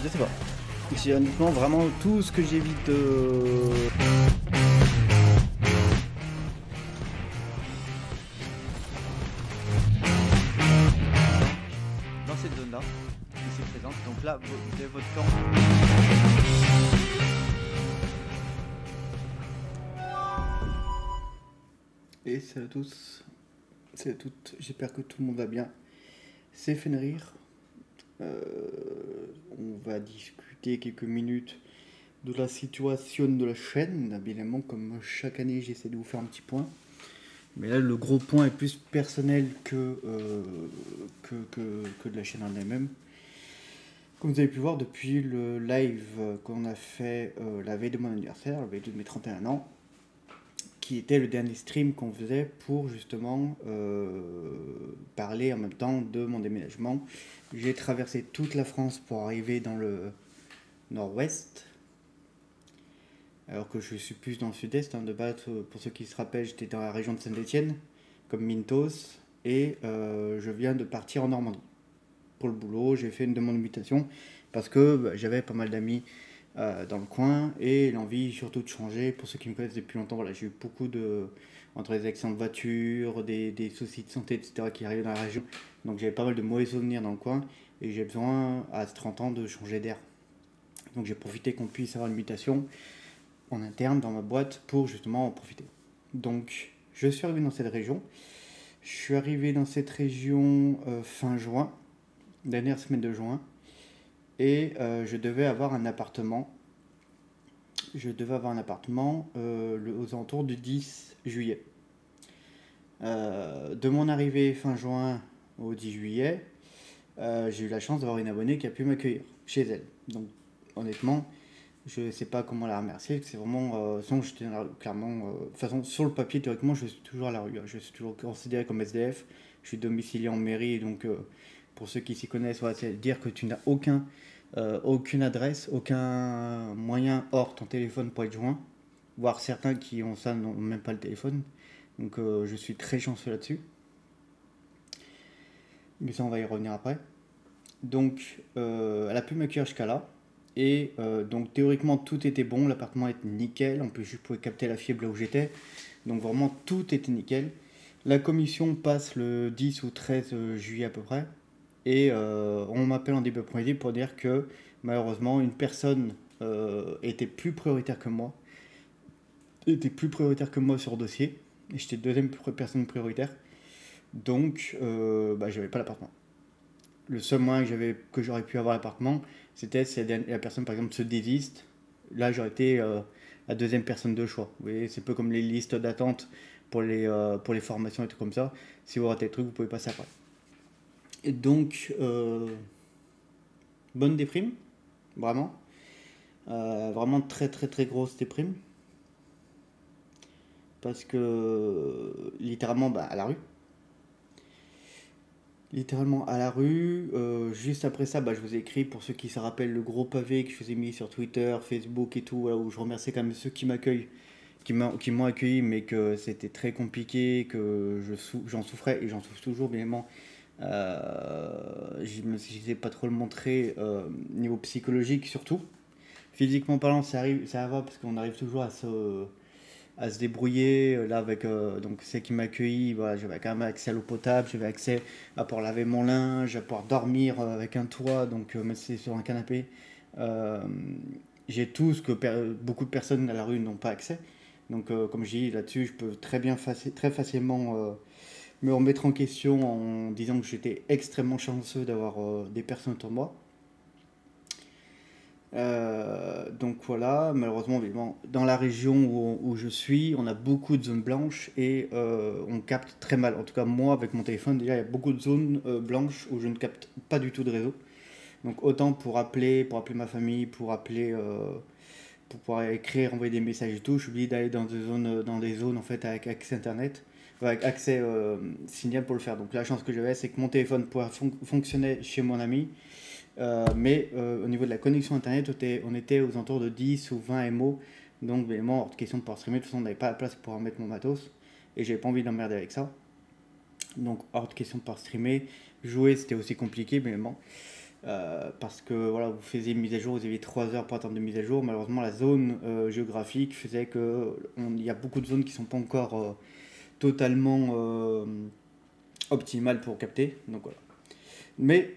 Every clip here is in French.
sais pas. C'est honnêtement vraiment tout ce que j'évite de... Dans cette zone-là, qui s'est présente, donc là, vous avez votre camp. Et salut à tous, salut à toutes, j'espère que tout le monde va bien. C'est Fenrir. On va discuter quelques minutes de la situation de la chaîne. Évidemment, comme chaque année, j'essaie de vous faire un petit point. Mais là, le gros point est plus personnel que de la chaîne en elle-même. Comme vous avez pu voir depuis le live qu'on a fait la veille de mon anniversaire, la veille de mes 31 ans, qui était le dernier stream qu'on faisait pour justement parler en même temps de mon déménagement. J'ai traversé toute la France pour arriver dans le nord-ouest, alors que je suis plus dans le sud-est. De base, pour ceux qui se rappellent, j'étais dans la région de Saint-Étienne, comme Mintos, et je viens de partir en Normandie. Pour le boulot, j'ai fait une demande de mutation, parce que j'avais pas mal d'amis dans le coin, et l'envie surtout de changer. Pour ceux qui me connaissent depuis longtemps, voilà, j'ai eu beaucoup de... entre les accidents de voiture, des soucis de santé, etc. qui arrivaient dans la région. Donc j'avais pas mal de mauvais souvenirs dans le coin, et j'ai besoin, à 30 ans, de changer d'air. Donc j'ai profité qu'on puisse avoir une mutation en interne dans ma boîte pour justement en profiter. Donc je suis arrivé dans cette région. Je suis arrivé dans cette région fin juin, dernière semaine de juin, et je devais avoir un appartement. Aux alentours du 10 juillet. De mon arrivée fin juin au 10 juillet, j'ai eu la chance d'avoir une abonnée qui a pu m'accueillir chez elle. Donc honnêtement, je ne sais pas comment la remercier. C'est vraiment, sinon j'étais clairement, de toute façon sur le papier théoriquement je suis toujours à la rue. Je suis toujours considéré comme SDF. Je suis domicilié en mairie, donc pour ceux qui s'y connaissent, voilà, c'est dire que tu n'as aucune adresse, aucun moyen hors ton téléphone pour être joint, voire certains qui ont ça n'ont même pas le téléphone. Donc je suis très chanceux là-dessus. Mais ça on va y revenir après. Donc elle a pu m'accueillir jusqu'à là. Et donc théoriquement tout était bon, l'appartement était nickel, en plus je pouvais capter la fibre là où j'étais. Donc vraiment tout était nickel. La commission passe le 10 ou 13 juillet à peu près. Et on m'appelle en début d'après-midi pour dire que malheureusement une personne était plus prioritaire que moi. Sur le dossier. Et j'étais deuxième personne prioritaire. Donc j'avais pas l'appartement. Le seul moyen que j'aurais pu avoir l'appartement, c'était si la personne par exemple se désiste. Là j'aurais été la deuxième personne de choix. Vous voyez, c'est un peu comme les listes d'attente pour les formations et tout comme ça. Si vous ratez le truc, vous pouvez passer après. Et donc, bonne déprime, vraiment. Vraiment très très très grosse déprime. Parce que littéralement à la rue. Juste après ça, je vous ai écrit, pour ceux qui se rappellent, le gros pavé que je vous ai mis sur Twitter, Facebook et tout, où je remercie quand même ceux qui m'accueillent, qui m'ont accueilli, mais que c'était très compliqué, que j'en souffrais et j'en souffre toujours, bien évidemment. Je ne sais pas trop le montrer niveau psychologique surtout. Physiquement parlant, ça va parce qu'on arrive toujours à se débrouiller. Là, avec donc celle qui m'a accueilli, voilà, j'avais quand même accès à l'eau potable, j'avais accès à pouvoir laver mon linge, à pouvoir dormir avec un toit, donc même si c'est sur un canapé. J'ai tout ce que beaucoup de personnes à la rue n'ont pas accès. Donc, comme je dis là-dessus, je peux très facilement me remettre en question en disant que j'étais extrêmement chanceux d'avoir des personnes autour de moi. Donc voilà, malheureusement, évidemment, dans la région où je suis, on a beaucoup de zones blanches et on capte très mal. En tout cas, moi, avec mon téléphone, déjà, il y a beaucoup de zones blanches où je ne capte pas du tout de réseau. Donc autant pour appeler ma famille, pour pouvoir écrire, envoyer des messages et tout, je suis obligé d'aller dans des zones en fait avec accès internet, avec accès signal pour le faire. Donc la chance que j'avais, c'est que mon téléphone fonctionnait chez mon ami, mais au niveau de la connexion internet, on était aux alentours de 10 ou 20 MO, donc évidemment hors de question de pouvoir streamer. De toute façon, on n'avait pas la place pour pouvoir mettre mon matos, et j'avais pas envie d'emmerder avec ça. Donc hors de question de pouvoir streamer. Jouer, c'était aussi compliqué, mais évidemment. parce que voilà, vous faisiez une mise à jour, vous aviez 3 heures pour attendre de mise à jour. Malheureusement, la zone géographique faisait que il y a beaucoup de zones qui sont pas encore totalement optimales pour capter. Donc voilà. Mais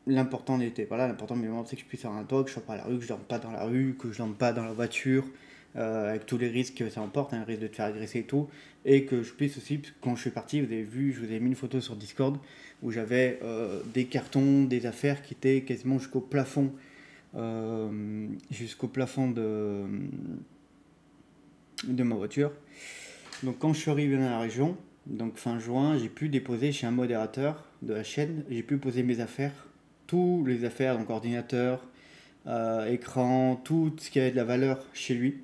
l'important n'était pas là. L'important, c'est que je puisse faire un talk, que je sois pas à la rue, que je dorme pas dans la rue, que je dorme pas dans la voiture, avec tous les risques que ça emporte, un risque de te faire agresser et tout. Et que je puisse aussi, parce que quand je suis parti, vous avez vu, je vous ai mis une photo sur Discord où j'avais des cartons, des affaires qui étaient quasiment jusqu'au plafond de ma voiture. Donc quand je suis arrivé dans la région, donc fin juin, j'ai pu déposer chez un modérateur de la chaîne, j'ai pu poser mes affaires, tous les affaires, donc ordinateur, écran, tout ce qui avait de la valeur chez lui.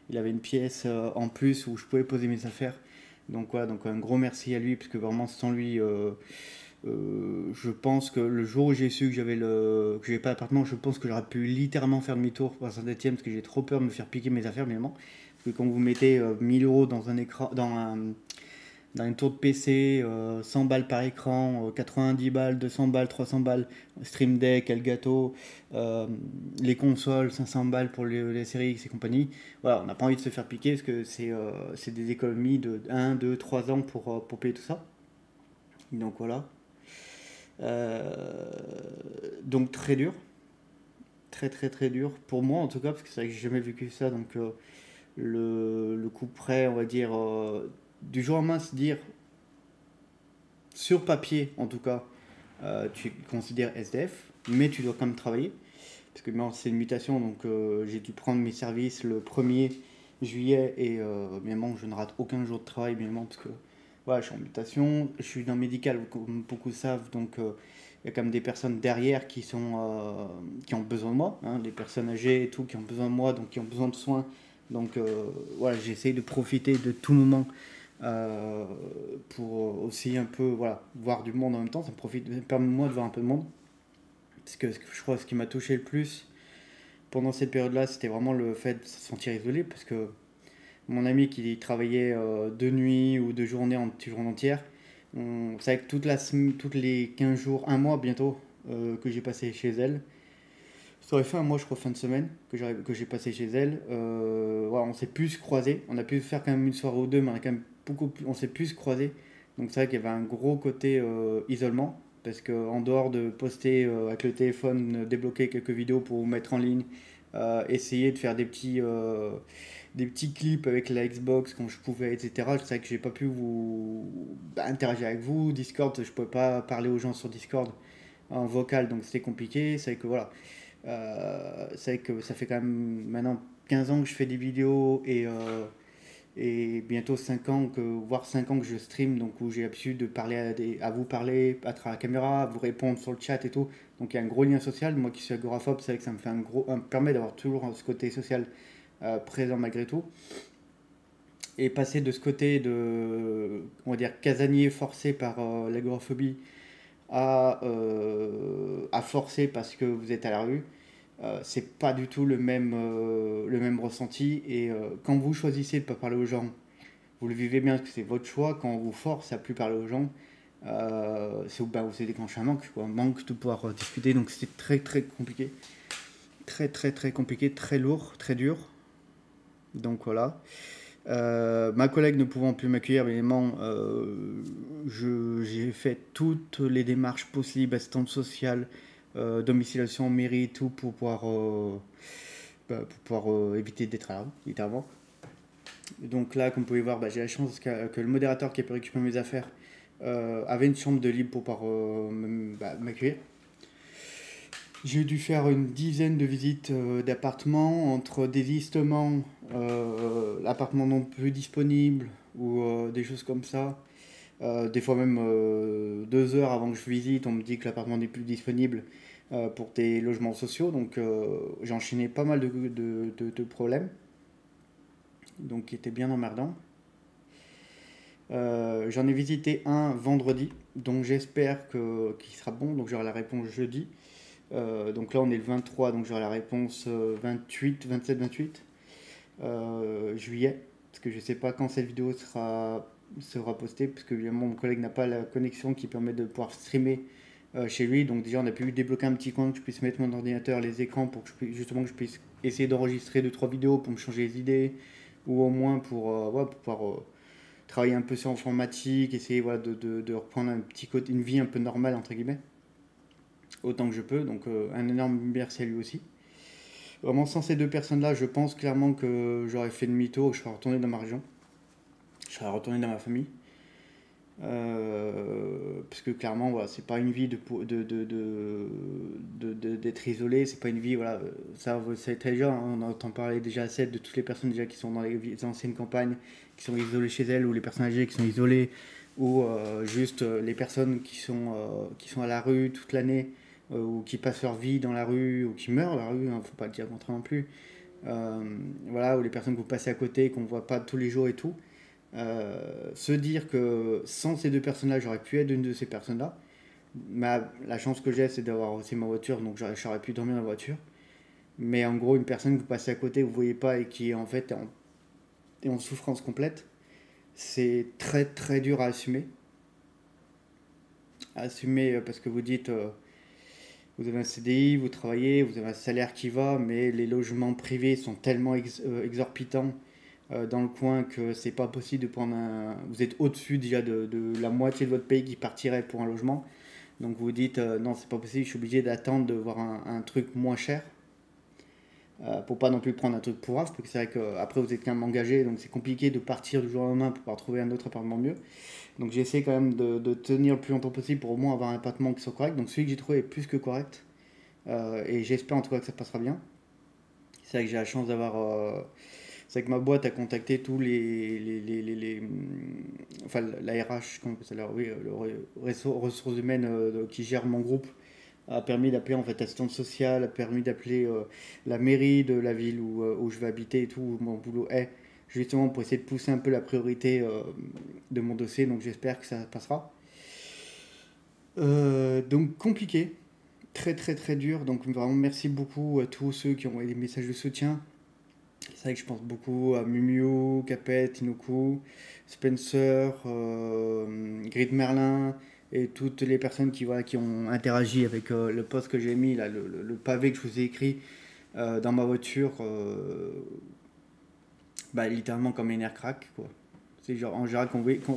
Il avait une pièce en plus où je pouvais poser mes affaires. Donc voilà, donc un gros merci à lui, parce que vraiment sans lui, je pense que le jour où j'ai su que j'avais pas d'appartement, je pense que j'aurais pu littéralement faire demi-tour pour Saint-Etienne, parce que j'ai trop peur de me faire piquer mes affaires, évidemment. Parce que quand vous mettez 1000 euros dans un écran, dans une tour de PC, 100 balles par écran, 90 balles, 200 balles, 300 balles, Stream Deck, Elgato, les consoles, 500 balles pour les séries X et compagnie. Voilà, on n'a pas envie de se faire piquer parce que c'est des économies de 1, 2, 3 ans pour payer tout ça. Donc voilà. Euh, donc très dur, très très très dur pour moi en tout cas, parce que c'est vrai que j'ai jamais vécu ça. Donc le coup près, on va dire, du jour au lendemain, se dire sur papier en tout cas, tu considères SDF, mais tu dois quand même travailler. Parce que c'est une mutation, donc j'ai dû prendre mes services le 1er juillet et bien je ne rate aucun jour de travail, bien parce que voilà, je suis en mutation, je suis dans le médical, comme beaucoup savent, donc il y a quand même des personnes derrière qui ont besoin de moi, hein, des personnes âgées et tout, qui ont besoin de moi, donc qui ont besoin de soins. Donc voilà, j'essaye de profiter de tout moment euh, pour aussi un peu voilà, voir du monde en même temps. Ça me permet moi de voir un peu de monde. Parce que je crois que ce qui m'a touché le plus pendant cette période-là, c'était vraiment le fait de se sentir isolé. Parce que mon ami qui travaillait de nuit ou de journée en journée entière, on savait que toutes les 15 jours, un mois bientôt, que j'ai passé chez elle, ça aurait fait un mois, je crois, fin de semaine, que j'ai passé chez elle. Voilà, on s'est plus se croiser. On a pu faire quand même une soirée ou deux, mais on a quand même on s'est plus se croiser. Donc c'est vrai qu'il y avait un gros côté isolement. Parce qu'en dehors de poster avec le téléphone, débloquer quelques vidéos pour vous mettre en ligne, essayer de faire des petits clips avec la Xbox quand je pouvais, etc. C'est vrai que j'ai pas pu interagir avec vous. Discord, je pouvais pas parler aux gens sur Discord en vocal, donc c'était compliqué. C'est vrai que voilà, c'est vrai que ça fait quand même maintenant 15 ans que je fais des vidéos et bientôt 5 ans, voire 5 ans que je stream, donc où j'ai l'habitude de parler à vous parler à travers la caméra, à vous répondre sur le chat et tout. Donc il y a un gros lien social. Moi qui suis agoraphobe, c'est vrai que ça me fait me permet d'avoir toujours ce côté social présent malgré tout. Et passer de ce côté de, on va dire, casanier forcé par l'agoraphobie à forcer parce que vous êtes à la rue, c'est pas du tout le même ressenti. Et quand vous choisissez de ne pas parler aux gens, vous le vivez bien parce que c'est votre choix. Quand on vous force à plus parler aux gens, c'est déclenché un manque, quoi, un manque de pouvoir discuter. Donc c'était très très compliqué. Très très très compliqué, très lourd, très dur. Donc voilà. Ma collègue ne pouvant plus m'accueillir, évidemment, j'ai fait toutes les démarches possibles, assistante sociale, domiciliation en mairie et tout, pour pouvoir éviter d'être à la rue, littéralement. Et donc là, comme vous pouvez voir, j'ai la chance que le modérateur qui a pu récupérer mes affaires avait une chambre de libre pour pouvoir m'accueillir. J'ai dû faire une dizaine de visites d'appartements, entre désistements, l'appartement non plus disponible ou des choses comme ça. Des fois même 2 heures avant que je visite, on me dit que l'appartement n'est plus disponible pour des logements sociaux. Donc j'ai enchaîné pas mal de problèmes, donc qui étaient bien emmerdants. J'en ai visité un vendredi, donc j'espère qu'il sera bon, donc j'aurai la réponse jeudi. Donc là on est le 23, donc j'aurai la réponse 28, 27, 28 juillet, parce que je sais pas quand cette vidéo sera postée, parce que évidemment mon collègue n'a pas la connexion qui permet de pouvoir streamer chez lui. Donc déjà on a pu débloquer un petit coin que je puisse mettre mon ordinateur, les écrans pour que justement que je puisse essayer d'enregistrer 2-3 vidéos pour me changer les idées ou au moins pour pouvoir travailler un peu sur l'informatique, essayer voilà, de reprendre un petit côté, une vie un peu normale entre guillemets, autant que je peux. Donc un énorme merci à lui aussi. Vraiment sans ces deux personnes-là, je pense clairement que j'aurais fait demi-tour, que je serais retourné dans ma région, je serais retourné dans ma famille. Parce que clairement, voilà, c'est pas une vie d'être isolé, c'est pas une vie, voilà, ça c'est très déjà, hein, on entend parler déjà assez de toutes les personnes déjà qui sont dans les anciennes campagnes, qui sont isolées chez elles, ou les personnes âgées qui sont isolées, ou juste les personnes qui sont à la rue toute l'année, ou qui passent leur vie dans la rue, ou qui meurent à la rue, hein, faut pas le dire contre non plus. Voilà, ou les personnes que vous passez à côté, qu'on voit pas tous les jours et tout. Se dire que sans ces deux personnes-là, j'aurais pu être une de ces personnes-là. La chance que j'ai, c'est d'avoir aussi ma voiture, donc j'aurais pu dormir dans la voiture. Mais en gros, une personne que vous passez à côté, vous voyez pas et qui est en fait en souffrance complète, c'est très très dur à assumer. À assumer parce que vous dites, vous avez un CDI, vous travaillez, vous avez un salaire qui va, mais les logements privés sont tellement exorbitants dans le coin que c'est pas possible de prendre un. Vous êtes au-dessus déjà de la moitié de votre pays qui partirait pour un logement. Donc vous dites non, c'est pas possible, je suis obligé d'attendre de voir un truc moins cher. Pour pas non plus prendre un truc pourrave, parce que c'est vrai qu'après vous êtes quand même engagé, donc c'est compliqué de partir du jour au lendemain pour pouvoir trouver un autre appartement mieux. Donc j'ai essayé quand même de tenir le plus longtemps possible pour au moins avoir un appartement qui soit correct. Donc celui que j'ai trouvé est plus que correct. Et j'espère en tout cas que ça passera bien. C'est vrai que j'ai la chance d'avoir. C'est vrai que ma boîte a contacté tous enfin, la RH, comment on appelle ça, oui, le ressources humaines qui gère mon groupe, a permis d'appeler en fait assistante sociale, a permis d'appeler la mairie de la ville où je vais habiter et tout, où mon boulot est, justement pour essayer de pousser un peu la priorité de mon dossier, donc j'espère que ça passera. Donc compliqué, très très très dur, donc vraiment merci beaucoup à tous ceux qui ont envoyé des messages de soutien. C'est vrai que je pense beaucoup à Mumiu, Capet, Inoku, Spencer, Grid Merlin et toutes les personnes voilà, qui ont interagi avec le post que j'ai mis, là, le pavé que je vous ai écrit dans ma voiture, littéralement comme un air crack. Quoi. C'est genre, en général,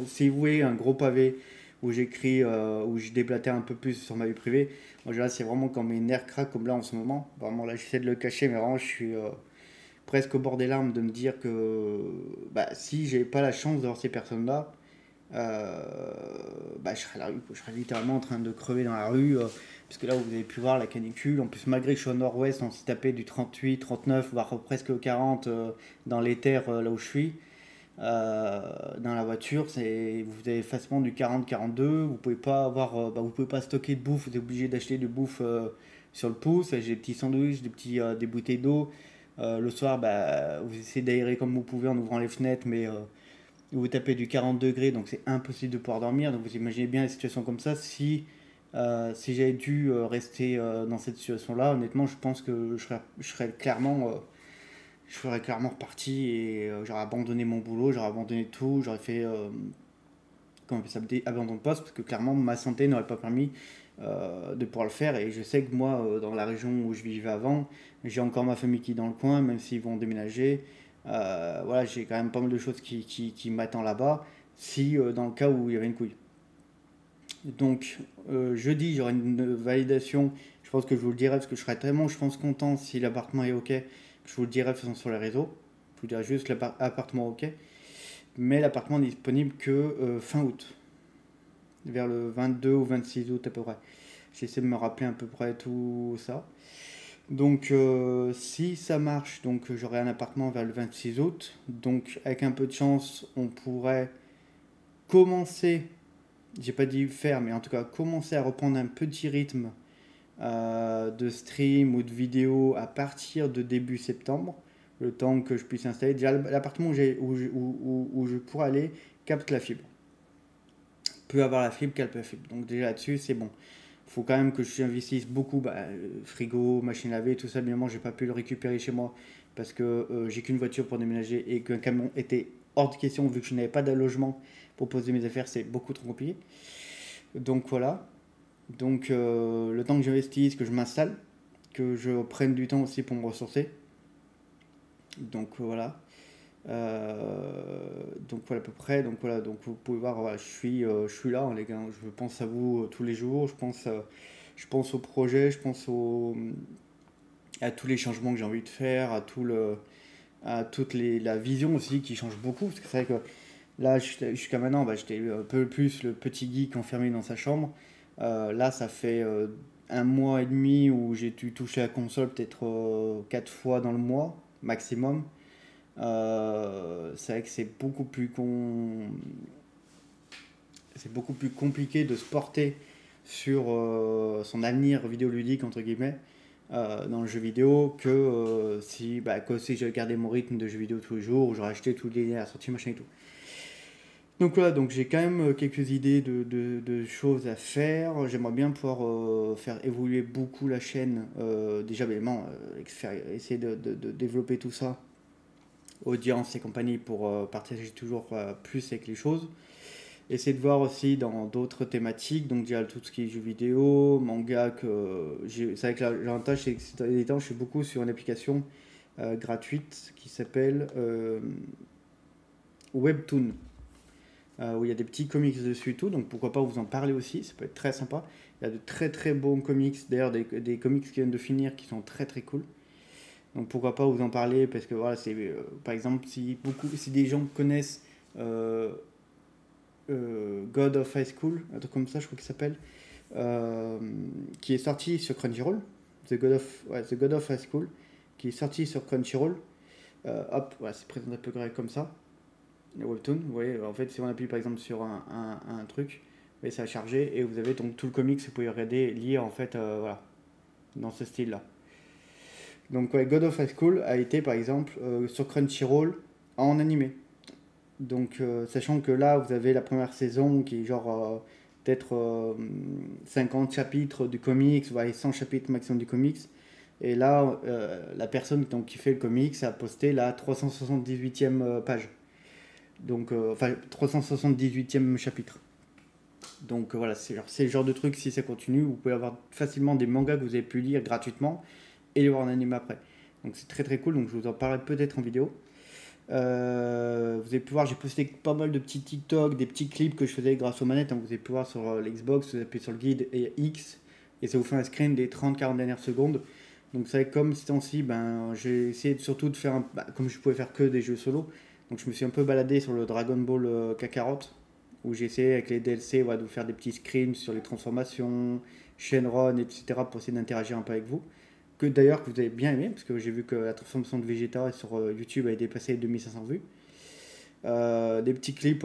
si vous voyez un gros pavé où j'écris, où je déblatère un peu plus sur ma vie privée, en général, c'est vraiment comme un air crack, comme là en ce moment. Vraiment, là, j'essaie de le cacher, mais vraiment, je suis presque au bord des larmes de me dire que si j'ai pas la chance d'avoir ces personnes-là, je serais à la rue, quoi. Je serais littéralement en train de crever dans la rue, parce que là vous avez pu voir la canicule, en plus malgré que je suis au nord-ouest, on s'y tapait du 38, 39, voire presque 40 dans les terres là où je suis. Dans la voiture, vous avez facilement du 40-42, vous pouvez pas avoir, vous pouvez pas stocker de bouffe, vous êtes obligé d'acheter de bouffe sur le pouce, j'ai des petits sandwichs, des bouteilles d'eau. Le soir, vous essayez d'aérer comme vous pouvez en ouvrant les fenêtres, mais vous tapez du 40 degrés, donc c'est impossible de pouvoir dormir. Donc vous imaginez bien les situations comme ça. Si j'avais dû rester dans cette situation-là, honnêtement, je pense que je serais clairement reparti et j'aurais abandonné mon boulot, j'aurais abandonné tout, j'aurais fait comment on appelle ça, abandon de poste, parce que clairement ma santé n'aurait pas permis de pouvoir le faire. Et je sais que moi, dans la région où je vivais avant, j'ai encore ma famille qui est dans le coin, même s'ils vont déménager. Voilà, j'ai quand même pas mal de choses qui m'attendent là-bas, si dans le cas où il y avait une couille. Donc, jeudi, j'aurai une validation. Je pense que je vous le dirai parce que je serai tellement, je pense, content si l'appartement est OK. Je vous le dirai de toute façon sur les réseaux. Je vous dirai juste l'appartement OK. Mais l'appartement n'est disponible que fin août, vers le 22 ou 26 août à peu près. J'essaie de me rappeler à peu près tout ça. Donc si ça marche, donc j'aurai un appartement vers le 26 août. Donc avec un peu de chance, on pourrait commencer, j'ai pas dit faire, mais en tout cas commencer à reprendre un petit rythme de stream ou de vidéo à partir de début septembre, le temps que je puisse installer. Déjà l'appartement où je pourrais aller capte la fibre. Peut avoir la fibre, capte la fibre. Donc déjà là-dessus, c'est bon. Faut quand même que j'investisse beaucoup, frigo, machine à laver, tout ça. Bien évidemment, j'ai pas pu le récupérer chez moi parce que j'ai qu'une voiture pour déménager et qu'un camion était hors de question vu que je n'avais pas de logement pour poser mes affaires, c'est beaucoup trop compliqué. Donc voilà. Donc le temps que j'investisse, que je m'installe, que je prenne du temps aussi pour me ressourcer. Donc voilà. Donc voilà à peu près. Donc voilà, donc vous pouvez voir, voilà, je suis là, hein, les gars. Je pense à vous tous les jours. Je pense au projet, à tous les changements que j'ai envie de faire, à la vision aussi qui change beaucoup. Parce que c'est vrai que là, jusqu'à maintenant, bah, j'étais un peu plus le petit geek enfermé dans sa chambre. Là, ça fait 1 mois et demi où j'ai dû toucher à la console peut-être 4 fois dans le mois maximum. C'est vrai que c'est beaucoup plus compliqué de se porter sur son avenir vidéoludique entre guillemets dans le jeu vidéo que si j'ai gardé mon rythme de jeu vidéo tous les jours, où j'aurais acheté tous les à la sortie machin et tout. Donc voilà, donc j'ai quand même quelques idées de choses à faire. J'aimerais bien pouvoir faire évoluer beaucoup la chaîne. Déjà, évidemment, essayer de développer tout ça, audience et compagnie, pour partager toujours plus avec les choses. Essayer de voir aussi dans d'autres thématiques, donc déjà tout ce qui est jeux vidéo, manga, c'est vrai que l'avantage c'est que ces derniers temps je suis beaucoup sur une application gratuite qui s'appelle Webtoon, où il y a des petits comics dessus et tout, donc pourquoi pas vous en parler aussi, ça peut être très sympa. Il y a de très très bons comics, d'ailleurs des comics qui viennent de finir qui sont très très cool. Donc pourquoi pas vous en parler, parce que voilà, c'est par exemple si des gens connaissent euh, God of High School, un truc comme ça je crois qu'il s'appelle, euh, qui est sorti sur Crunchyroll, The God of High School, qui est sorti sur Crunchyroll. Hop, voilà, c'est présenté un peu grec comme ça. Le webtoon, vous voyez, en fait, si on appuie par exemple sur un truc, et ça a chargé, et vous avez donc tout le comics, vous pouvez regarder, lire en fait, voilà, dans ce style-là. Donc, ouais, God of High School a été par exemple sur Crunchyroll en animé. Donc, sachant que là, vous avez la première saison qui est genre peut-être 50 chapitres du comics, voilà, 100 chapitres maximum du comics. Et là, la personne donc, qui fait le comics a posté la 378e page. Donc, enfin, 378e chapitre. Donc voilà, c'est le genre de truc, si ça continue, vous pouvez avoir facilement des mangas que vous avez pu lire gratuitement et les voir en anime après. Donc c'est très très cool, donc je vous en parlerai peut-être en vidéo. Vous avez pu voir, j'ai posté pas mal de petits TikTok, des petits clips que je faisais grâce aux manettes. Hein, vous avez pu voir sur l'Xbox, vous appuyez sur le guide et X, et ça vous fait un screen des 30-40 dernières secondes. Donc c'est vrai que comme ce temps-ci, ben, j'ai essayé surtout de faire, comme je pouvais faire que des jeux solo, donc je me suis un peu baladé sur le Dragon Ball Kakarot, où j'ai essayé avec les DLC voilà, de vous faire des petits screens sur les transformations, Shenron, etc. pour essayer d'interagir un peu avec vous que d'ailleurs que vous avez bien aimé, parce que j'ai vu que la transformation de Vegeta sur YouTube avait dépassé les 2500 vues. Des petits clips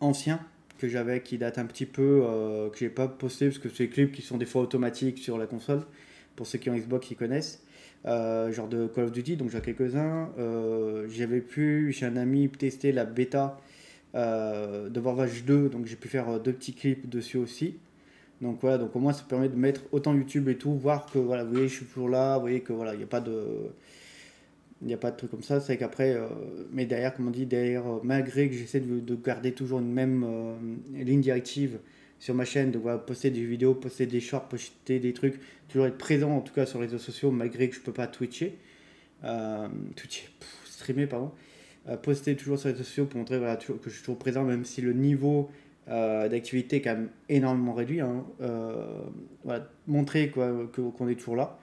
anciens que j'avais qui datent un petit peu, que j'ai pas posté parce que c'est des clips qui sont des fois automatiques sur la console, pour ceux qui ont Xbox qui connaissent. Genre de Call of Duty, donc j'ai quelques-uns. J'ai un ami tester la bêta de Warwatch 2, donc j'ai pu faire deux petits clips dessus aussi. Donc voilà, donc au moins ça permet de mettre autant YouTube et tout, voir que voilà, vous voyez, je suis toujours là, vous voyez que voilà, il n'y a pas de truc comme ça. C'est qu'après, mais derrière, comme on dit, derrière, malgré que j'essaie de garder toujours une même ligne directive sur ma chaîne, de voilà, poster des vidéos, poster des shorts, poster des trucs, toujours être présent en tout cas sur les réseaux sociaux, malgré que je peux pas streamer, pardon. Poster toujours sur les réseaux sociaux pour montrer voilà, que je suis toujours présent, même si le niveau d'activité est quand même énormément réduit. Hein. Voilà, montrer qu'on est toujours là.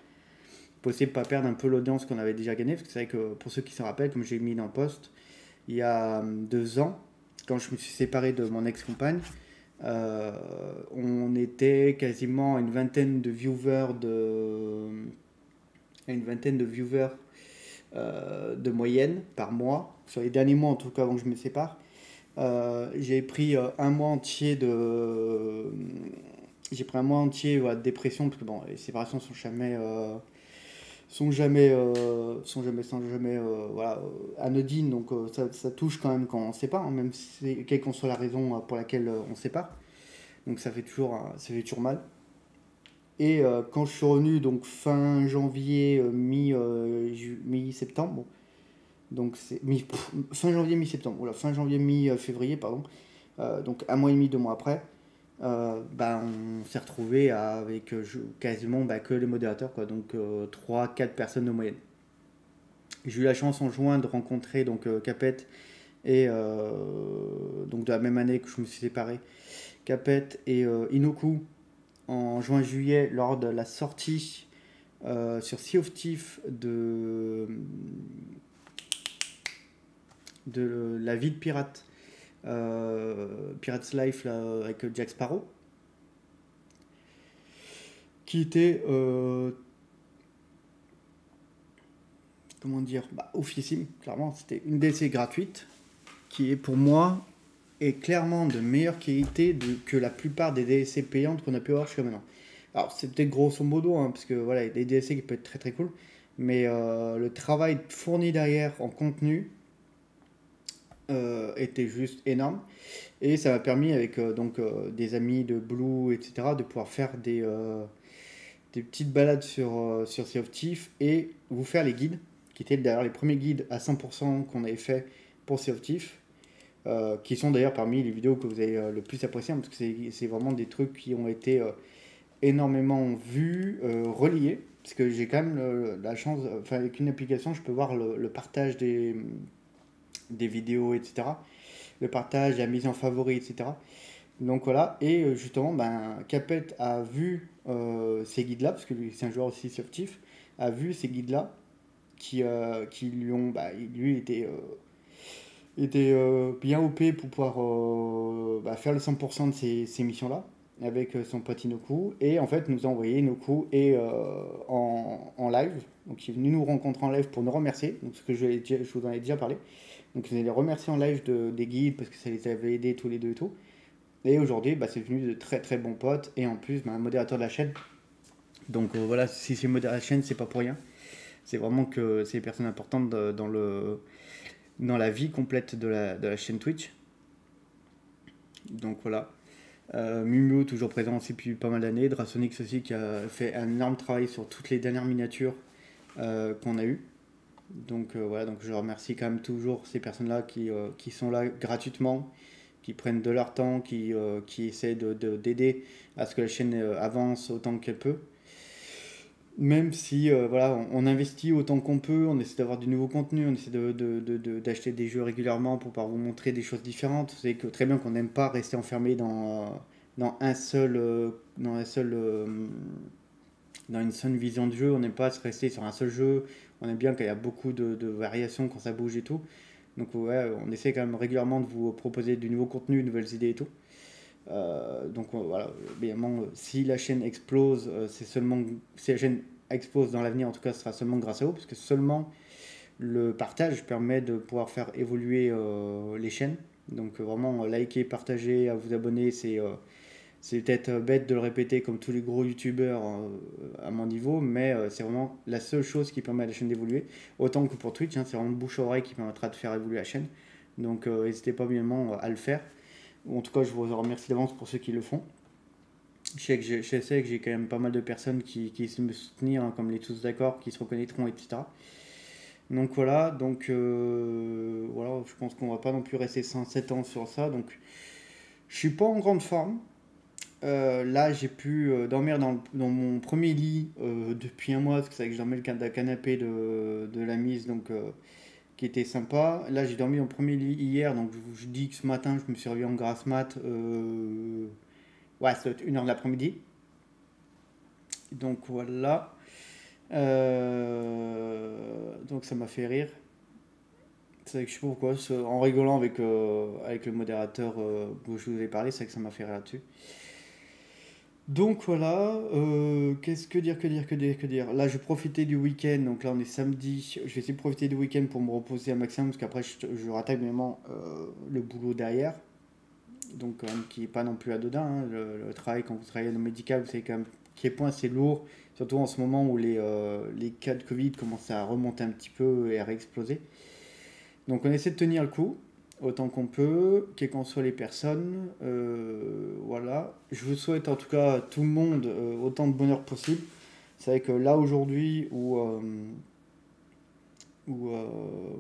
Possible de pas perdre un peu l'audience qu'on avait déjà gagnée, parce que c'est vrai que pour ceux qui se rappellent, comme j'ai mis dans le post, il y a 2 ans, quand je me suis séparé de mon ex-compagne, on était quasiment à une vingtaine de viewers de moyenne par mois, sur les derniers mois en tout cas avant que je me sépare. J'ai pris un mois entier j'ai pris un mois entier voilà, de dépression parce que bon, les séparations sont jamais voilà, anodines, donc ça touche quand même quand on se sépare, hein, même si, quelle qu'en soit la raison pour laquelle on se sépare. Donc ça fait toujours mal. Et quand je suis revenu, donc fin janvier, mi-septembre, donc fin janvier, mi-septembre, voilà, fin janvier, mi-février, pardon, donc un mois et demi, 2 mois après, on s'est retrouvé avec quasiment que les modérateurs, quoi, donc 3-4 personnes de moyenne. J'ai eu la chance en juin de rencontrer donc Capet et donc de la même année que je me suis séparé, Capet et Inoku en juin-juillet lors de la sortie sur Sea of Thief de la vie de pirate, Pirate's Life là, avec Jack Sparrow, qui était comment dire, oufissime, clairement. C'était une DLC gratuite qui est pour moi est clairement de meilleure qualité que la plupart des DLC payantes qu'on a pu avoir jusqu'à maintenant. Alors c'est peut-être grosso modo, hein, parce que voilà, il y a des DLC qui peuvent être très très cool, mais le travail fourni derrière en contenu était juste énorme. Et ça m'a permis avec des amis de Blue, etc., de pouvoir faire des petites balades sur Sea of Thief et vous faire les guides, qui étaient d'ailleurs les premiers guides à 100% qu'on avait fait pour Sea of Thief, qui sont d'ailleurs parmi les vidéos que vous avez le plus appréciées, parce que c'est vraiment des trucs qui ont été énormément vus, reliés, parce que j'ai quand même la chance, enfin avec une application, je peux voir le partage des vidéos, etc., le partage, la mise en favori, etc. Donc voilà, et justement, Capet a vu ces guides-là, parce que lui, c'est un joueur aussi surtif, a vu ces guides-là qui lui ont, lui était bien OP pour pouvoir faire le 100% de ces missions-là avec son pote Inoku, et en fait nous a envoyé Inoku en live, donc il est venu nous rencontrer en live pour nous remercier, donc ce que je vous en ai déjà parlé, donc il les remercier en live des guides parce que ça les avait aidés tous les deux et tout. Et aujourd'hui, c'est devenu de très très bons potes et en plus, un modérateur de la chaîne. Donc voilà, si c'est modérateur de la chaîne, c'est pas pour rien. C'est vraiment que c'est des personnes importantes dans la vie complète de la chaîne Twitch. Donc voilà. Mumu, toujours présent aussi depuis pas mal d'années. Drasonix aussi, qui a fait un énorme travail sur toutes les dernières miniatures qu'on a eues. Donc voilà, donc je remercie quand même toujours ces personnes-là qui sont là gratuitement, qui prennent de leur temps, qui essaient d'aider à ce que la chaîne avance autant qu'elle peut. Même si voilà, on investit autant qu'on peut, on essaie d'avoir du nouveau contenu, on essaie d'acheter des jeux régulièrement pour pouvoir vous montrer des choses différentes. Vous savez que très bien qu'on n'aime pas rester enfermé dans un seul, dans un seul dans une seule vision de jeu, on n'aime pas se rester sur un seul jeu, on aime bien qu'il y a beaucoup de variations quand ça bouge et tout. Donc ouais, on essaie quand même régulièrement de vous proposer du nouveau contenu, de nouvelles idées et tout. Voilà, évidemment, si la chaîne explose, c'est seulement si la chaîne explose dans l'avenir, en tout cas, ce sera seulement grâce à vous, parce que seulement le partage permet de pouvoir faire évoluer les chaînes. Donc vraiment, liker, partager, à vous abonner, c'est peut-être bête de le répéter comme tous les gros youtubeurs à mon niveau, mais c'est vraiment la seule chose qui permet à la chaîne d'évoluer. Autant que pour Twitch, hein, c'est vraiment le bouche-oreille qui permettra de faire évoluer la chaîne. Donc n'hésitez pas évidemment à le faire. Ou en tout cas, je vous remercie d'avance pour ceux qui le font. Je sais que j'ai quand même pas mal de personnes qui essaient de me soutenir, hein, comme les tous d'accord, qui se reconnaîtront, etc. Donc voilà, voilà, je pense qu'on va pas non plus rester 107 ans sur ça. Donc je suis pas en grande forme. Là, j'ai pu dormir dans mon premier lit depuis un mois, parce que c'est vrai que je dormais le canapé de la mise, donc qui était sympa. Là, j'ai dormi dans le premier lit hier, donc je dis que ce matin, je me suis réveillé en grasse mat. Ouais, c'est 1h de l'après-midi. Donc voilà. Donc ça m'a fait rire. C'est vrai que je sais pas pourquoi, en rigolant avec le modérateur où je vous ai parlé, c'est vrai que ça m'a fait rire là-dessus. Donc voilà, que dire. Là, je profitais du week-end, donc là on est samedi. Je vais essayer de profiter du week-end pour me reposer un maximum, parce qu'après je rattaque vraiment le boulot derrière. Donc quand même qui est pas non plus anodin, hein. Le travail, quand vous travaillez dans le médical, vous savez quand même quel point c'est lourd, surtout en ce moment où les cas de Covid commencent à remonter un petit peu et à réexploser. Donc on essaie de tenir le coup autant qu'on peut, quelles qu'en soient les personnes. Voilà. Je vous souhaite en tout cas à tout le monde autant de bonheur possible. C'est vrai que là aujourd'hui où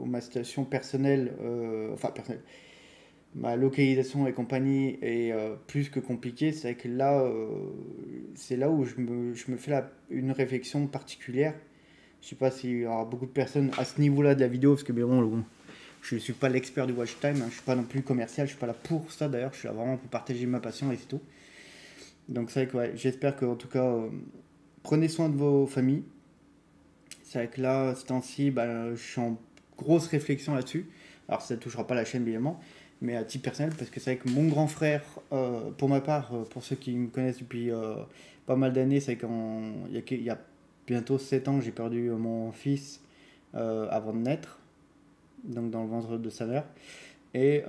ma situation personnelle, enfin personnelle, ma localisation et compagnie est plus que compliquée, c'est vrai que là, c'est là où je me fais une réflexion particulière. Je sais pas s'il y aura beaucoup de personnes à ce niveau-là de la vidéo, parce que mais bon, je ne suis pas l'expert du watch time, hein, je suis pas non plus commercial, je suis pas là pour ça d'ailleurs, je suis là vraiment pour partager ma passion et c'est tout. Donc c'est vrai que ouais, j'espère que en tout cas, prenez soin de vos familles. C'est vrai que là, ce temps-ci, bah, je suis en grosse réflexion là-dessus. Alors ça ne touchera pas la chaîne évidemment, mais à titre personnel, parce que c'est vrai que mon grand frère, pour ma part, pour ceux qui me connaissent depuis pas mal d'années, c'est qu'il y a bientôt 7 ans, j'ai perdu mon fils avant de naître, donc dans le ventre de sa mère. Et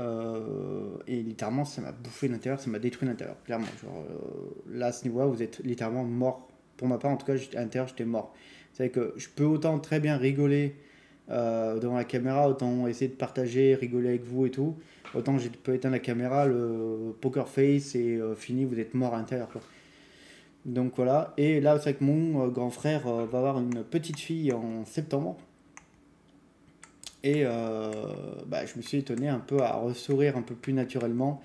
littéralement, ça m'a bouffé l'intérieur, ça m'a détruit l'intérieur, clairement. Genre, là, à ce niveau-là, vous êtes littéralement mort. Pour ma part, en tout cas, à l'intérieur, j'étais mort. C'est vrai que je peux autant très bien rigoler devant la caméra, autant essayer de partager, rigoler avec vous et tout. Autant je peux éteindre la caméra, le poker face et fini, vous êtes mort à l'intérieur, quoi. Donc voilà. Et là, c'est vrai que mon grand frère va avoir une petite fille en septembre. Et bah, je me suis étonné un peu à ressourire un peu plus naturellement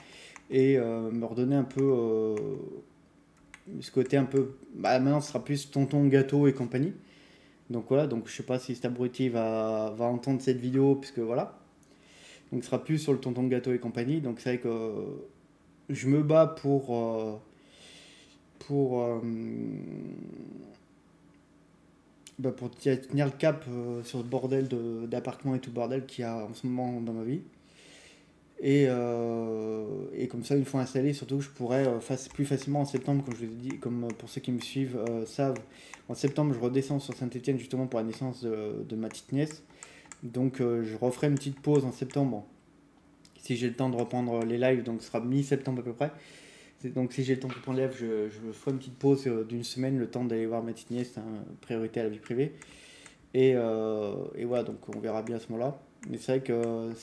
et me redonner un peu ce côté un peu. Bah, maintenant, ce sera plus tonton gâteau et compagnie. Donc voilà, donc je sais pas si cet abruti va entendre cette vidéo, puisque voilà. Donc ce sera plus sur le tonton gâteau et compagnie. Donc c'est vrai que je me bats pour bah, pour tenir le cap sur ce bordel d'appartement et tout bordel qu'il y a en ce moment dans ma vie. Et comme ça, une fois installé, surtout, je pourrais plus facilement en septembre, comme je vous ai dit, comme pour ceux qui me suivent savent, en septembre, je redescends sur Saint-Etienne justement pour la naissance de ma petite nièce. Donc, je referai une petite pause en septembre, si j'ai le temps de reprendre les lives, donc ce sera mi-septembre à peu près. Donc, si j'ai le temps de reprendre les lives, je ferai une petite pause d'une semaine, le temps d'aller voir ma petite nièce, hein, priorité à la vie privée. Et voilà, donc on verra bien à ce moment-là. Mais c'est vrai que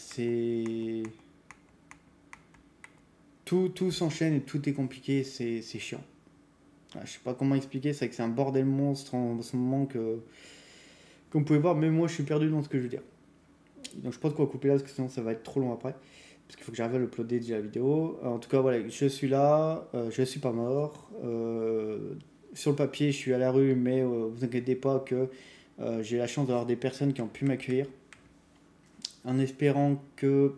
tout s'enchaîne et tout est compliqué, c'est chiant. Je sais pas comment expliquer, c'est que c'est un bordel monstre en ce moment que, comme vous pouvez voir, même moi je suis perdu dans ce que je veux dire. Donc je pense qu'on va couper là parce que sinon ça va être trop long après. Parce qu'il faut que j'arrive à uploader déjà la vidéo. En tout cas, voilà, je suis là, je suis pas mort. Sur le papier, je suis à la rue, mais vous inquiétez pas que j'ai la chance d'avoir des personnes qui ont pu m'accueillir. En espérant que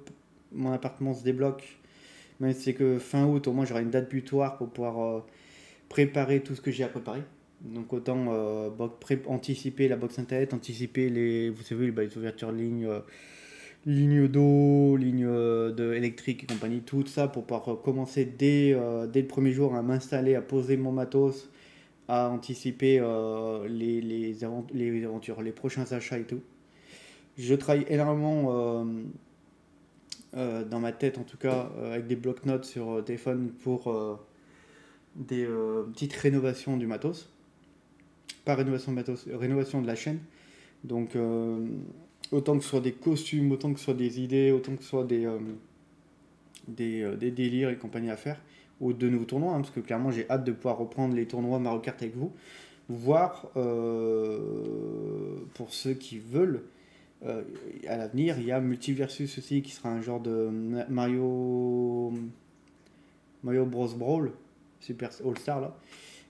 mon appartement se débloque, même si c'est que fin août, au moins j'aurai une date butoir pour pouvoir préparer tout ce que j'ai à préparer. Donc autant anticiper la box internet, anticiper vous savez, les ouvertures de ligne d'eau, ligne électrique et compagnie, tout ça pour pouvoir commencer dès le premier jour à m'installer, à poser mon matos, à anticiper les aventures, les prochains achats et tout. Je travaille énormément dans ma tête en tout cas, avec des blocs-notes sur téléphone pour des petites rénovations du matos. Pas rénovation de matos, rénovation de la chaîne. Donc autant que ce soit des costumes, autant que ce soit des idées, autant que ce soit des délires et compagnie à faire, ou de nouveaux tournois, hein, parce que clairement j'ai hâte de pouvoir reprendre les tournois Mario Kart avec vous, voire pour ceux qui veulent, à l'avenir, il y a Multiversus aussi qui sera un genre de Mario Bros Brawl, Super All Star là,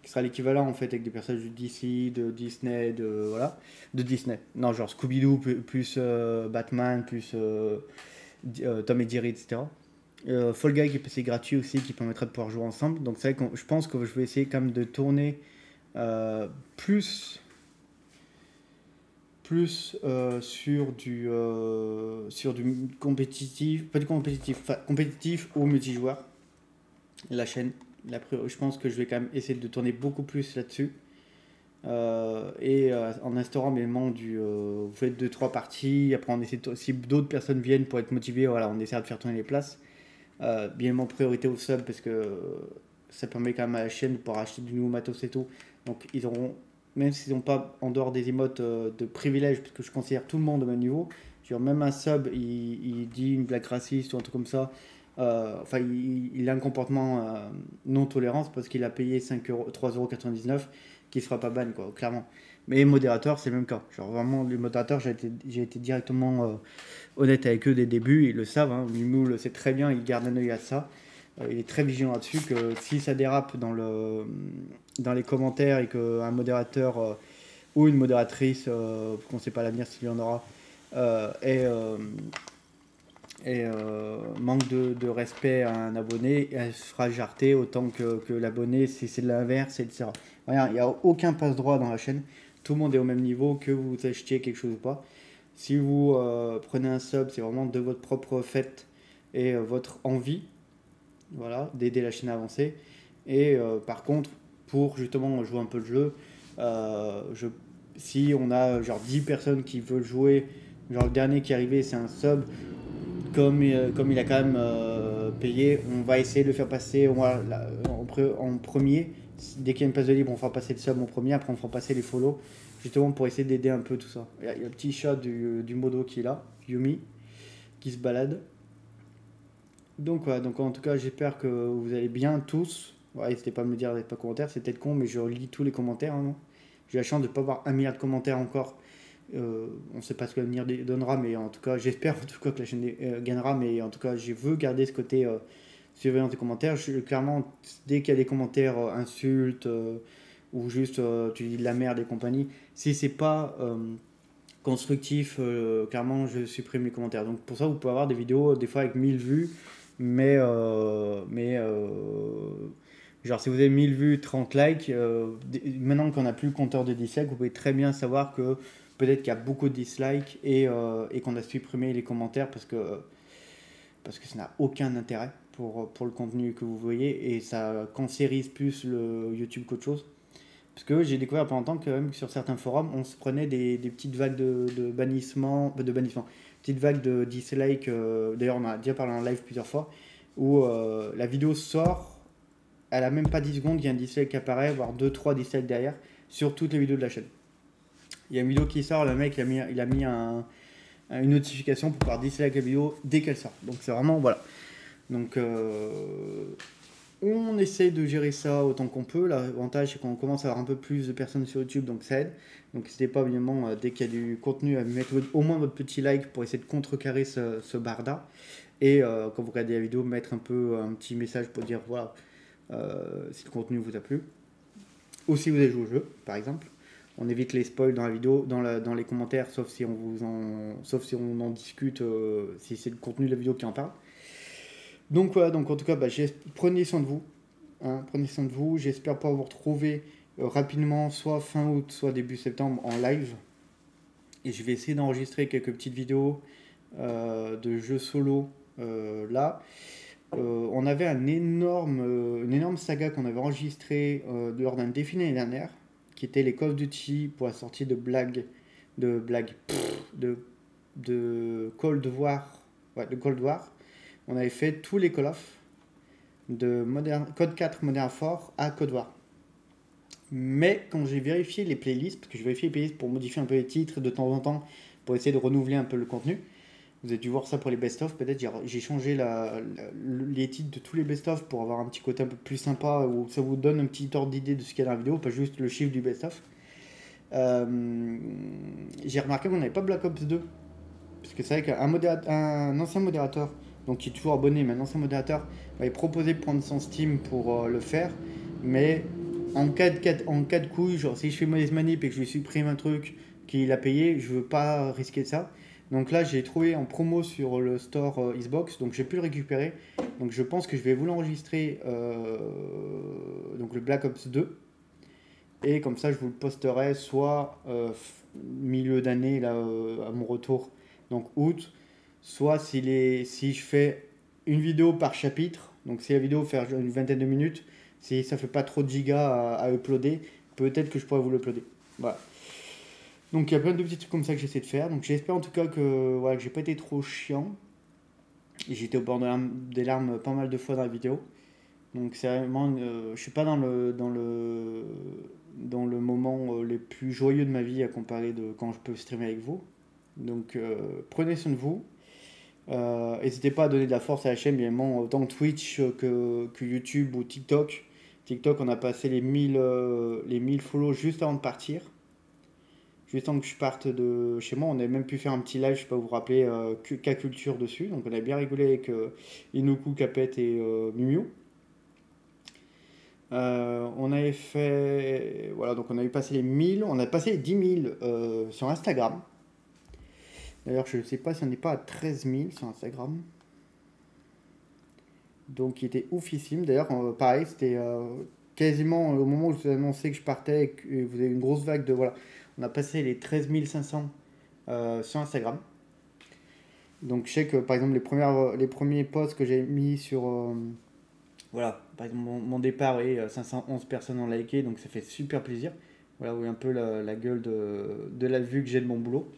qui sera l'équivalent en fait avec des personnages de DC, de Disney, voilà, de Disney. Non, genre Scooby-Doo plus Batman plus Tom et Jerry, etc. Fall Guy qui est passé gratuit aussi, qui permettra de pouvoir jouer ensemble. Donc c'est vrai que je pense que je vais essayer quand même de tourner euh, plus sur du compétitif, pas du compétitif, enfin, compétitif ou multijoueur, la chaîne. Je pense que je vais quand même essayer de tourner beaucoup plus là-dessus. En instaurant mes membres vous faites 2-3 parties, après on essaie si d'autres personnes viennent pour être motivées, voilà, on essaie de faire tourner les places. Bien évidemment priorité au sub parce que ça permet quand même à la chaîne de pouvoir acheter du nouveau matos et tout. Donc ils auront, même s'ils n'ont pas en dehors des emotes de privilèges, parce que je considère tout le monde au même niveau, genre même un sub, il dit une blague raciste ou un truc comme ça, enfin il a un comportement non tolérance parce qu'il a payé 3,99€ qui ne sera pas ban quoi, clairement. Mais modérateur, c'est le même cas. Genre vraiment, les modérateurs, j'ai été directement honnête avec eux dès le début. Ils le savent, hein. Mimou le sait très bien, il garde un œil à ça. Il est très vigilant là-dessus, que si ça dérape dans les commentaires et qu'un modérateur ou une modératrice, qu'on ne sait pas l'avenir s'il y en aura, manque de respect à un abonné, elle sera jartée autant que l'abonné si c'est de l'inverse, etc. Rien, il n'y a aucun passe-droit dans la chaîne. Tout le monde est au même niveau, que vous achetiez quelque chose ou pas. Si vous prenez un sub, c'est vraiment de votre propre fait et votre envie, voilà, d'aider la chaîne à avancer. Et par contre, pour justement jouer un peu le jeu, je, si on a genre 10 personnes qui veulent jouer, genre le dernier qui est arrivé c'est un sub, comme il a quand même payé, on va essayer de le faire passer en premier. Dès qu'il y a une place de libre, on fera passer le sub en premier, après on fera passer les follow, justement pour essayer d'aider un peu tout ça. Il y a le petit chat du modo qui est là, Yumi, qui se balade. Donc voilà, donc en tout cas j'espère que vous allez bien tous. Ouais, n'hésitez pas à me dire dans les commentaires, c'est peut-être con, mais je lis tous les commentaires. Hein. J'ai la chance de ne pas avoir 1 milliard de commentaires encore. On ne sait pas ce que l'avenir donnera, mais en tout cas, j'espère en tout cas que la chaîne gagnera. Mais en tout cas, je veux garder ce côté surveillance des commentaires. Clairement, dès qu'il y a des commentaires insultes ou juste tu dis de la merde et compagnie, si c'est pas constructif, clairement, je supprime les commentaires. Donc pour ça, vous pouvez avoir des vidéos des fois avec 1000 vues, mais genre si vous avez 1000 vues, 30 likes, maintenant qu'on n'a plus le compteur de dislikes, vous pouvez très bien savoir que peut-être qu'il y a beaucoup de dislikes et qu'on a supprimé les commentaires parce que ça n'a aucun intérêt pour le contenu que vous voyez et ça cancérise plus le YouTube qu'autre chose. Parce que j'ai découvert pendant longtemps que même sur certains forums, on se prenait des petites vagues de bannissement, petites vagues de dislikes. D'ailleurs, on a déjà parlé en live plusieurs fois, où la vidéo sort, elle a même pas 10 secondes, il y a un dislike qui apparaît, voire 2-3 dislikes derrière, sur toutes les vidéos de la chaîne. Il y a une vidéo qui sort, le mec il a mis une notification pour pouvoir dislike la vidéo dès qu'elle sort. Donc c'est vraiment, voilà. Donc on essaye de gérer ça autant qu'on peut. L'avantage, c'est qu'on commence à avoir un peu plus de personnes sur YouTube, donc ça aide. Donc n'hésitez pas, évidemment, dès qu'il y a du contenu, à mettre au moins votre petit like pour essayer de contrecarrer ce barda. Et quand vous regardez la vidéo, mettre un petit message pour dire voilà, si le contenu vous a plu. Ou si vous avez joué au jeu, par exemple. On évite les spoils dans la vidéo, dans les commentaires, sauf si on en discute, si c'est le contenu de la vidéo qui en parle. Donc voilà, donc en tout cas, prenez soin de vous. Hein, prenez soin de vous. J'espère pouvoir vous retrouver rapidement, soit fin août, soit début septembre en live. Et je vais essayer d'enregistrer quelques petites vidéos de jeux solo là. On avait une énorme saga qu'on avait enregistrée lors d'un défilé l'année dernière, qui était les Call of Duty pour la sortie de Cold War. Ouais, de Cold War. On avait fait tous les Call of de Code 4 Modern Warfare à Code War. Mais quand j'ai vérifié les playlists, parce que je vérifie les playlists pour modifier un peu les titres de temps en temps, pour essayer de renouveler un peu le contenu, vous avez dû voir ça pour les best-of, peut-être j'ai changé les titres de tous les best-of pour avoir un petit côté un peu plus sympa, où ça vous donne un petit ordre d'idée de ce qu'il y a dans la vidéo, pas juste le chiffre du best-of. J'ai remarqué qu'on n'avait pas Black Ops 2, parce que c'est vrai qu'un ancien modérateur, donc qui est toujours abonné, mais un ancien modérateur, m'avait proposé de prendre son Steam pour le faire, mais en cas de couille, genre si je fais mauvaise manip et que je lui supprime un truc qu'il a payé, je veux pas risquer ça. Donc là, j'ai trouvé en promo sur le store Xbox, donc j'ai pu le récupérer. Donc je pense que je vais vous l'enregistrer, donc le Black Ops 2. Et comme ça, je vous le posterai soit milieu d'année, là, à mon retour, donc août, soit si je fais une vidéo par chapitre, donc si la vidéo fait une vingtaine de minutes, si ça fait pas trop de gigas à uploader, peut-être que je pourrais vous l'uploader. Voilà. Donc il y a plein de petits trucs comme ça que j'essaie de faire. Donc j'espère en tout cas que voilà, que j'ai pas été trop chiant. Et j'étais au bord des larmes pas mal de fois dans la vidéo. Donc c'est vraiment, je suis pas dans le moment le plus joyeux de ma vie à comparer de quand je peux streamer avec vous. Donc prenez soin de vous. N'hésitez pas à donner de la force à la chaîne, bien évidemment, autant Twitch que YouTube ou TikTok. TikTok, on a passé les 1000 follow juste avant de partir. juste temps que je parte de chez moi. On avait même pu faire un petit live, je sais pas, vous vous rappelez, K-Culture dessus. Donc on a bien rigolé avec Inoku, Capet et Miu. On avait fait. Voilà, donc on a eu passé les 1000. On a passé les 10 000 sur Instagram. D'ailleurs, je ne sais pas si on n'est pas à 13 000 sur Instagram. Donc, il était oufissime. D'ailleurs, pareil, c'était quasiment au moment où je vous ai annoncé que je partais et que vous avez une grosse vague de. Voilà, on a passé les 13 500 sur Instagram. Donc, je sais que par exemple, les premiers posts que j'ai mis sur. Voilà, par exemple, mon départ, et 511 personnes ont liké, donc ça fait super plaisir. Voilà, vous voyez un peu la gueule de la vue que j'ai de mon boulot.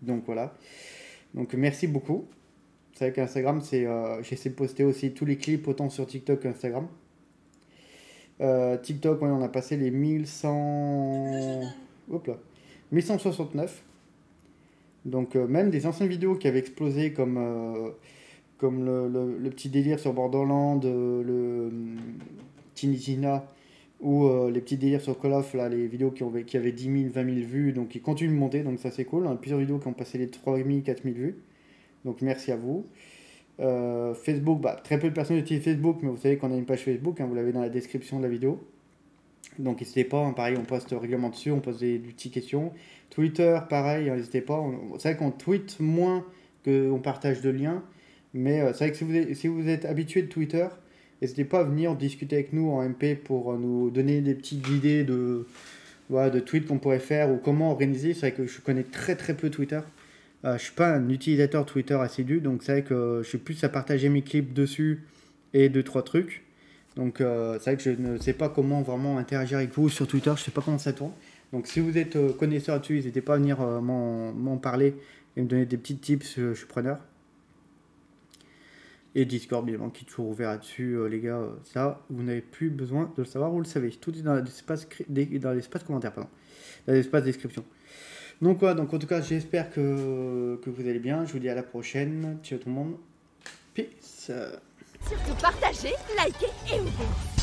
Donc voilà. Donc merci beaucoup. C'est vrai qu'Instagram, j'essaie de poster aussi tous les clips autant sur TikTok qu'Instagram. TikTok, ouais, on a passé les 1100. Hop là. 1169. Donc même des anciennes vidéos qui avaient explosé comme le petit délire sur Borderland, le Tinizina ou les petits délires sur Call of, là, les vidéos qui avaient 10 000, 20 000 vues, donc ils continuent de monter, donc ça c'est cool. On a plusieurs vidéos qui ont passé les 3 000, 4 000 vues, donc merci à vous. Facebook, bah, très peu de personnes utilisent Facebook, mais vous savez qu'on a une page Facebook, hein, vous l'avez dans la description de la vidéo. Donc n'hésitez pas, hein, pareil, on poste régulièrement dessus, on pose des petites questions. Twitter, pareil, n'hésitez pas. C'est vrai qu'on tweet moins qu'on partage de liens, mais c'est vrai que si vous êtes habitué de Twitter, n'hésitez pas à venir discuter avec nous en MP pour nous donner des petites idées voilà, de tweets qu'on pourrait faire ou comment organiser. C'est vrai que je connais très très peu Twitter. Je ne suis pas un utilisateur Twitter assidu, donc c'est vrai que je suis plus à partager mes clips dessus et 2-3 trucs. Donc c'est vrai que je ne sais pas comment vraiment interagir avec vous sur Twitter, je ne sais pas comment ça tourne. Donc si vous êtes connaisseur dessus, n'hésitez pas à venir m'en parler et me donner des petits tips, je suis preneur. Et Discord, bien évidemment, qui est toujours ouvert là-dessus, les gars. Ça, vous n'avez plus besoin de le savoir, vous le savez. Tout est dans l'espace commentaire, pardon. Dans l'espace description. Donc voilà, donc en tout cas, j'espère que vous allez bien. Je vous dis à la prochaine. Ciao tout le monde. Peace. Surtout partagez, likez et ouvrez.